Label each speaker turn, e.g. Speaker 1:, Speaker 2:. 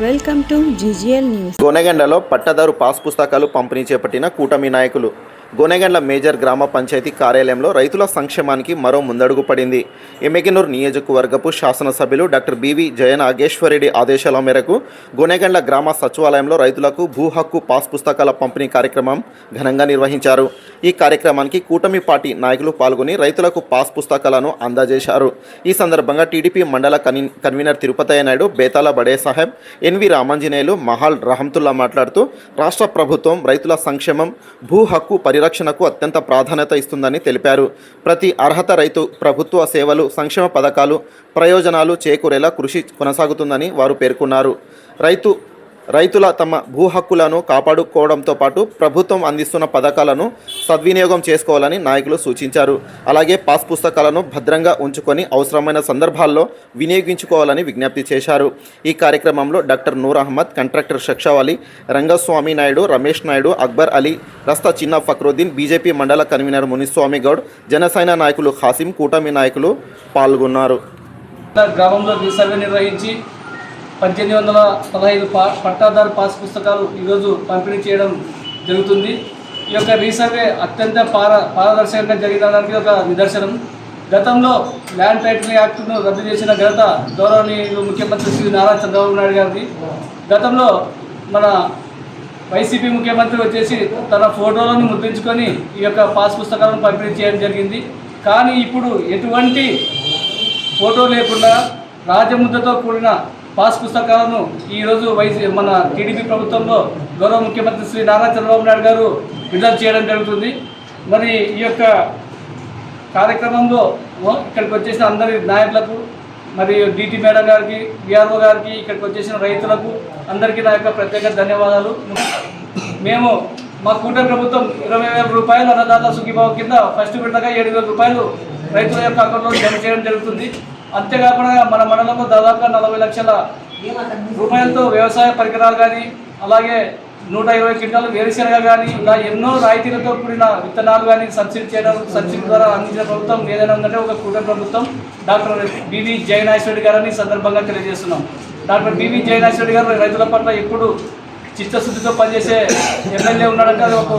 Speaker 1: Welcome to GGL news.
Speaker 2: గోనెగండ్లలో పట్టదారు pass పుస్తకాలు పంపిణీ చేపట్టిన కూటమి నాయకులు. గోనెగండ్ల మేజర్ గ్రామ పంచాయతీ కార్యాలయంలో రైతుల సంక్షేమానికి మరో ముందడుగు పడింది. ఎమ్మిగనూరు నియోజకవర్గపు శాసనసభ్యులు డాక్టర్ బివి జయనాగేశ్వరరెడ్డి ఆదేశాల మేరకు గోనెగండ్ల గ్రామ సచివాలయంలో రైతులకు భూ హక్కు పాస్ పుస్తకాల పంపిణీ కార్యక్రమం ఘనంగా నిర్వహించారు. ఈ కార్యక్రమానికి కూటమి పార్టీ నాయకులు పాల్గొని రైతులకు పాస్ పుస్తకాలను అందజేశారు. ఈ సందర్భంగా టీడీపీ మండల కన్వీనర్ తిరుపతయ్య నాయుడు, బేతాల బడే సాహెబ్, ఎన్వి రామాంజనేయులు, మహాల్ రహంతుల్లా మాట్లాడుతూ రాష్ట్ర ప్రభుత్వం రైతుల సంక్షేమం, భూ హక్కు పరిరక్షణకు అత్యంత ప్రాధాన్యత ఇస్తుందని తెలిపారు. ప్రతి అర్హత రైతు ప్రభుత్వ సేవలు, సంక్షేమ పథకాలు, ప్రయోజనాలు చేకూరేలా కృషి కొనసాగుతుందని వారు పేర్కొన్నారు. రైతుల తమ భూ హక్కులను కాపాడుకోవడంతో పాటు ప్రభుత్వం అందిస్తున్న పథకాలను సద్వినియోగం చేసుకోవాలని నాయకులు సూచించారు. అలాగే పాస్ పుస్తకాలను భద్రంగా ఉంచుకొని అవసరమైన సందర్భాల్లో వినియోగించుకోవాలని విజ్ఞప్తి చేశారు. ఈ కార్యక్రమంలో డాక్టర్ నూర్ అహ్మద్, కాంట్రాక్టర్ షక్షావలి, రంగస్వామి నాయుడు, రమేష్ నాయుడు, అక్బర్ అలీ, రస్తా చిన్న ఫక్రుద్దీన్, బీజేపీ మండల కన్వీనర్ మునిస్వామి గౌడ్, జనసేన నాయకులు ఖాసిం, కూటమి నాయకులు పాల్గొన్నారు.
Speaker 3: గ్రామంలో రీసర్వే నిర్వహించి 1815 పట్టాదారు పాస్ పుస్తకాలు ఈరోజు పంపిణీ చేయడం జరుగుతుంది. ఈ యొక్క రీసర్వే అత్యంత పారదర్శకంగా జరిగడానికి ఒక నిదర్శనం. గతంలో ల్యాండ్ టైటిల్ యాక్ట్ను రద్దు చేసిన ఘనత గౌరవనీయులు ముఖ్యమంత్రి శ్రీ నారా చంద్రబాబు నాయుడు గారిది. గతంలో మన వైసీపీ ముఖ్యమంత్రి వచ్చేసి తన ఫోటోలను ముద్రించుకొని ఈ యొక్క పాస్ పుస్తకాలను పంపిణీ చేయడం జరిగింది. కానీ ఇప్పుడు ఎటువంటి ఫోటో లేకుండా రాజముద్రతో కూడిన పాస్ పుస్తకాలను ఈరోజు మన టీడీపీ ప్రభుత్వంలో గౌరవ ముఖ్యమంత్రి శ్రీ నారా చంద్రబాబు నాయుడు గారు విడుదల చేయడం జరుగుతుంది. మరి ఈ యొక్క కార్యక్రమంలో ఇక్కడికి వచ్చేసిన అందరి నాయకులకు, మరియు డిటి మేడం గారికి, విఆర్ఓ గారికి, ఇక్కడికి వచ్చేసిన రైతులకు అందరికీ నా యొక్క ప్రత్యేక ధన్యవాదాలు. మేము మా కూటమి ప్రభుత్వం 20,000 రూపాయలు అన్నదాత సుఖీభావ కింద ఫస్ట్ విడతగా 7,000 రూపాయలు రైతుల యొక్క అకౌంట్లో జమ చేయడం జరుగుతుంది. అంతేకాకుండా మన మండలంలో దాదాపుగా 40 లక్షల రూపాయలతో వ్యవసాయ పరికరాలు కానీ, అలాగే 120 క్వింటాలు వేరుశెనగ కానీ, ఇలా ఎన్నో రాయితీలతో కూడిన విత్తనాలు కానీ సబ్సిడీ ద్వారా అందించిన ప్రభుత్వం ఏదైనా ఉందంటే ఒక కూటమి ప్రభుత్వం డాక్టర్ బివి జయనాగేశ్వరరెడ్డి గారని సందర్భంగా తెలియజేస్తున్నాం. డాక్టర్ బివి జయనాగేశ్వరరెడ్డి గారు రైతుల పట్ల ఎప్పుడు చిత్తశుద్ధితో పనిచేసే ఎమ్మెల్యే ఉన్నాడంటే అది ఒక